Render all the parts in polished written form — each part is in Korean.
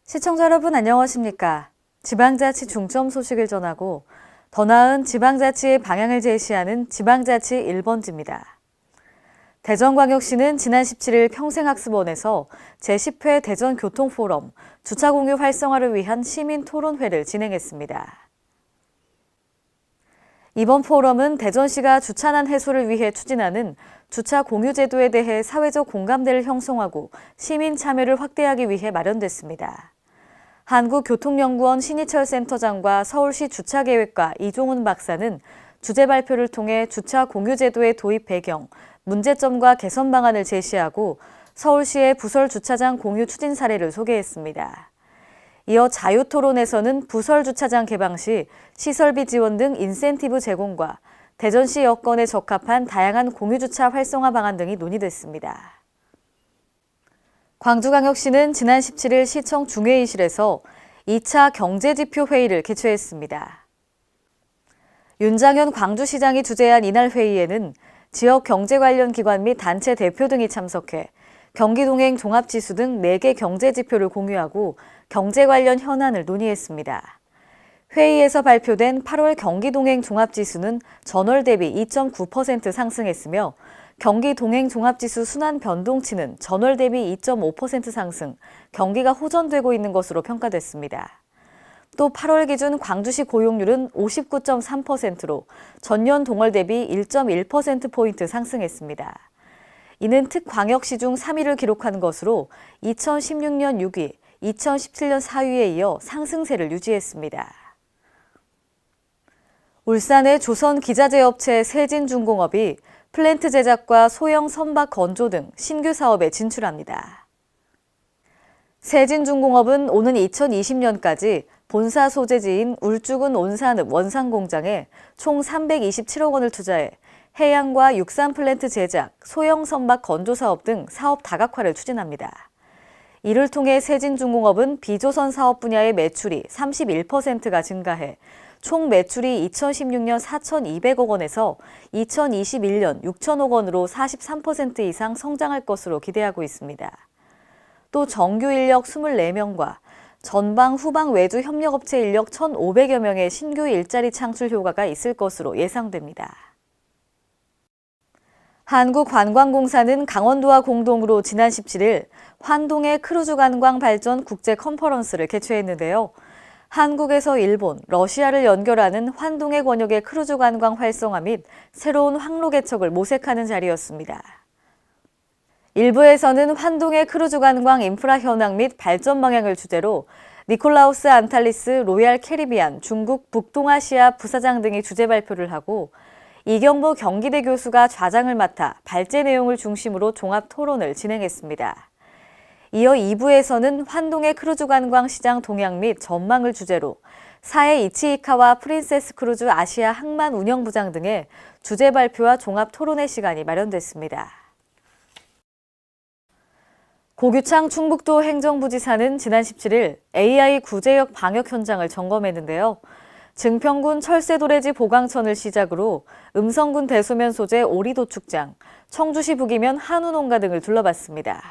시청자 여러분 안녕하십니까? 지방자치 중점 소식을 전하고 더 나은 지방자치의 방향을 제시하는 지방자치 1번지입니다. 대전광역시는 지난 17일 평생학습원에서 제10회 대전교통포럼 주차공유 활성화를 위한 시민토론회를 진행했습니다. 이번 포럼은 대전시가 주차난 해소를 위해 추진하는 주차 공유 제도에 대해 사회적 공감대를 형성하고 시민 참여를 확대하기 위해 마련됐습니다. 한국교통연구원 신희철 센터장과 서울시 주차계획과 이종훈 박사는 주제 발표를 통해 주차 공유 제도의 도입 배경, 문제점과 개선 방안을 제시하고 서울시의 부설 주차장 공유 추진 사례를 소개했습니다. 이어 자유토론에서는 부설 주차장 개방 시 시설비 지원 등 인센티브 제공과 대전시 여건에 적합한 다양한 공유주차 활성화 방안 등이 논의됐습니다. 광주광역시는 지난 17일 시청 중회의실에서 2차 경제지표 회의를 개최했습니다. 윤장현 광주시장이 주재한 이날 회의에는 지역 경제 관련 기관 및 단체 대표 등이 참석해 경기동행 종합지수 등 4개 경제지표를 공유하고 경제 관련 현안을 논의했습니다. 회의에서 발표된 8월 경기동행 종합지수는 전월 대비 2.9% 상승했으며 경기동행종합지수 순환 변동치는 전월 대비 2.5% 상승, 경기가 호전되고 있는 것으로 평가됐습니다. 또 8월 기준 광주시 고용률은 59.3%로 전년 동월 대비 1.1%포인트 상승했습니다. 이는 특광역시 중 3위를 기록한 것으로 2016년 6위, 2017년 4위에 이어 상승세를 유지했습니다. 울산의 조선기자재업체 세진중공업이 플랜트 제작과 소형 선박 건조 등 신규 사업에 진출합니다. 세진중공업은 오는 2020년까지 본사 소재지인 울주군 온산읍 원상공장에 총 327억 원을 투자해 해양과 육산 플랜트 제작, 소형 선박 건조 사업 등 사업 다각화를 추진합니다. 이를 통해 세진중공업은 비조선 사업 분야의 매출이 31%가 증가해 총 매출이 2016년 4,200억 원에서 2021년 6천억 원으로 43% 이상 성장할 것으로 기대하고 있습니다. 또 정규 인력 24명과 전방, 후방 외주 협력업체 인력 1,500여 명의 신규 일자리 창출 효과가 있을 것으로 예상됩니다. 한국관광공사는 강원도와 공동으로 지난 17일 환동의 크루즈 관광 발전 국제 컨퍼런스를 개최했는데요. 한국에서 일본, 러시아를 연결하는 환동의 권역의 크루즈 관광 활성화 및 새로운 항로 개척을 모색하는 자리였습니다. 일부에서는 환동의 크루즈 관광 인프라 현황 및 발전 방향을 주제로 니콜라우스 안탈리스 로얄 캐리비안 중국 북동아시아 부사장 등이 주제 발표를 하고 이경보 경기대 교수가 좌장을 맡아 발제 내용을 중심으로 종합 토론을 진행했습니다. 이어 2부에서는 환동의 크루즈 관광 시장 동향 및 전망을 주제로 사해 이치이카와 프린세스 크루즈 아시아 항만 운영부장 등의 주제 발표와 종합 토론회 시간이 마련됐습니다. 고규창 충북도 행정부지사는 지난 17일 AI 구제역 방역 현장을 점검했는데요. 증평군 철새도래지 보강천을 시작으로 음성군 대소면 소재 오리도축장, 청주시 북이면 한우농가 등을 둘러봤습니다.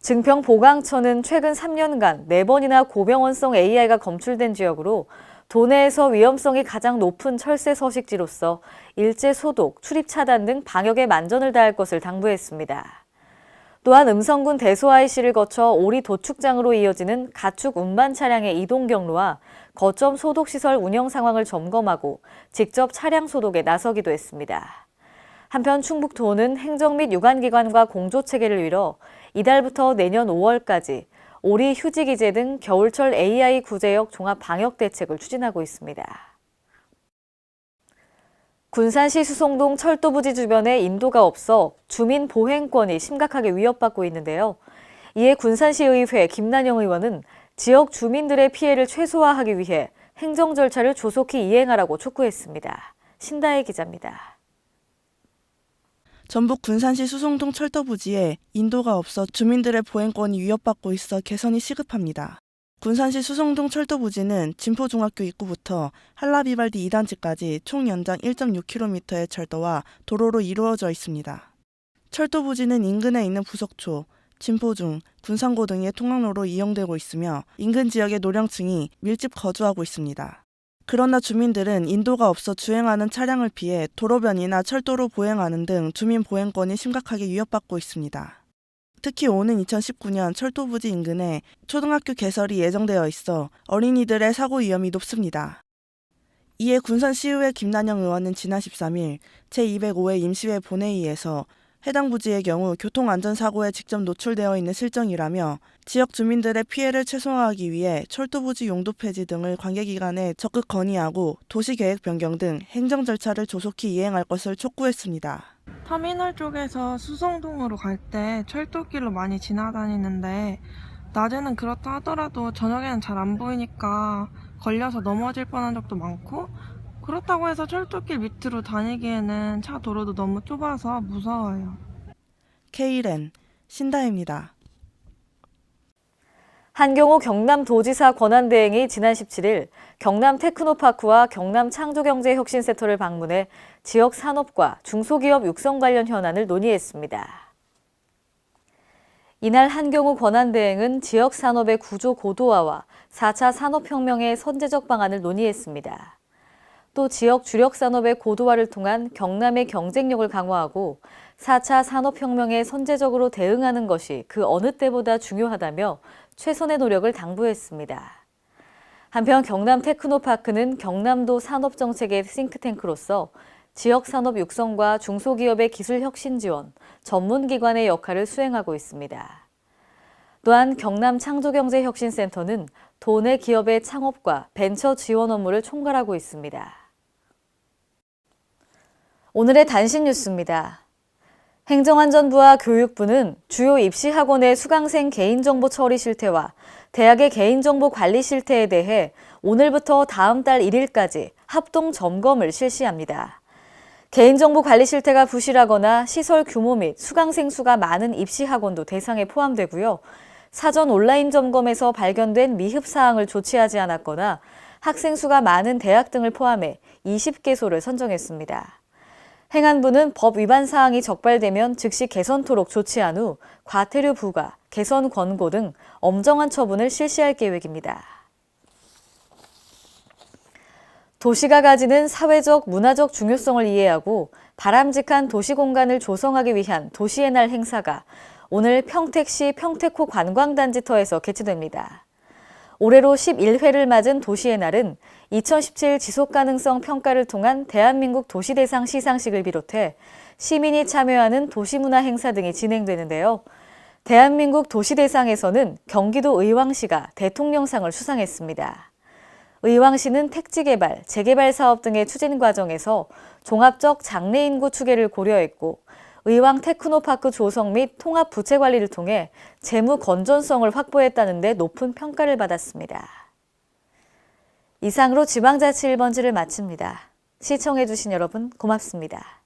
증평 보강천은 최근 3년간 4번이나 고병원성 AI가 검출된 지역으로 도내에서 위험성이 가장 높은 철새 서식지로서 일제 소독, 출입 차단 등 방역에 만전을 다할 것을 당부했습니다. 또한 음성군 대소IC를 거쳐 오리 도축장으로 이어지는 가축 운반 차량의 이동 경로와 거점 소독시설 운영 상황을 점검하고 직접 차량 소독에 나서기도 했습니다. 한편 충북도는 행정 및 유관기관과 공조체계를 이뤄 이달부터 내년 5월까지 오리 휴지기제 등 겨울철 AI 구제역 종합 방역 대책을 추진하고 있습니다. 군산시 수송동 철도부지 주변에 인도가 없어 주민 보행권이 심각하게 위협받고 있는데요. 이에 군산시의회 김난영 의원은 지역 주민들의 피해를 최소화하기 위해 행정 절차를 조속히 이행하라고 촉구했습니다. 신다혜 기자입니다. 전북 군산시 수송동 철도부지에 인도가 없어 주민들의 보행권이 위협받고 있어 개선이 시급합니다. 군산시 수송동 철도부지는 진포중학교 입구부터 한라비발디 2단지까지 총 연장 1.6km의 철도와 도로로 이루어져 있습니다. 철도부지는 인근에 있는 부석초, 진포중, 군산고 등의 통학로로 이용되고 있으며 인근 지역의 노령층이 밀집 거주하고 있습니다. 그러나 주민들은 인도가 없어 주행하는 차량을 피해 도로변이나 철도로 보행하는 등 주민 보행권이 심각하게 위협받고 있습니다. 특히 오는 2019년 철도부지 인근에 초등학교 개설이 예정되어 있어 어린이들의 사고 위험이 높습니다. 이에 군산시의회 김난영 의원은 지난 13일 제205회 임시회 본회의에서 해당 부지의 경우 교통안전사고에 직접 노출되어 있는 실정이라며 지역 주민들의 피해를 최소화하기 위해 철도부지 용도 폐지 등을 관계기관에 적극 건의하고 도시계획 변경 등 행정 절차를 조속히 이행할 것을 촉구했습니다. 터미널 쪽에서 수성동으로 갈 때 철도길로 많이 지나다니는데 낮에는 그렇다 하더라도 저녁에는 잘 안 보이니까 걸려서 넘어질 뻔한 적도 많고, 그렇다고 해서 철도길 밑으로 다니기에는 차 도로도 너무 좁아서 무서워요. K랜 신다혜입니다. 한경호 경남도지사 권한대행이 지난 17일 경남 테크노파크와 경남 창조경제혁신센터를 방문해 지역 산업과 중소기업 육성 관련 현안을 논의했습니다. 이날 한경호 권한대행은 지역 산업의 구조 고도화와 4차 산업혁명의 선제적 방안을 논의했습니다. 또 지역 주력 산업의 고도화를 통한 경남의 경쟁력을 강화하고 4차 산업혁명에 선제적으로 대응하는 것이 그 어느 때보다 중요하다며 최선의 노력을 당부했습니다. 한편 경남 테크노파크는 경남도 산업정책의 싱크탱크로서 지역 산업 육성과 중소기업의 기술 혁신 지원, 전문기관의 역할을 수행하고 있습니다. 또한 경남 창조경제혁신센터는 도내 기업의 창업과 벤처 지원 업무를 총괄하고 있습니다. 오늘의 단신 뉴스입니다. 행정안전부와 교육부는 주요 입시학원의 수강생 개인정보 처리 실태와 대학의 개인정보 관리 실태에 대해 오늘부터 다음 달 1일까지 합동 점검을 실시합니다. 개인정보 관리 실태가 부실하거나 시설 규모 및 수강생 수가 많은 입시학원도 대상에 포함되고요. 사전 온라인 점검에서 발견된 미흡 사항을 조치하지 않았거나 학생 수가 많은 대학 등을 포함해 20개소를 선정했습니다. 행안부는 법 위반 사항이 적발되면 즉시 개선토록 조치한 후 과태료 부과, 개선 권고 등 엄정한 처분을 실시할 계획입니다. 도시가 가지는 사회적, 문화적 중요성을 이해하고 바람직한 도시 공간을 조성하기 위한 도시의 날 행사가 오늘 평택시 평택호 관광단지터에서 개최됩니다. 올해로 11회를 맞은 도시의 날은 2017 지속가능성 평가를 통한 대한민국 도시대상 시상식을 비롯해 시민이 참여하는 도시문화 행사 등이 진행되는데요. 대한민국 도시대상에서는 경기도 의왕시가 대통령상을 수상했습니다. 의왕시는 택지개발, 재개발 사업 등의 추진 과정에서 종합적 장래인구 추계를 고려했고 의왕 테크노파크 조성 및 통합 부채 관리를 통해 재무 건전성을 확보했다는 데 높은 평가를 받았습니다. 이상으로 지방자치 1번지를 마칩니다. 시청해주신 여러분 고맙습니다.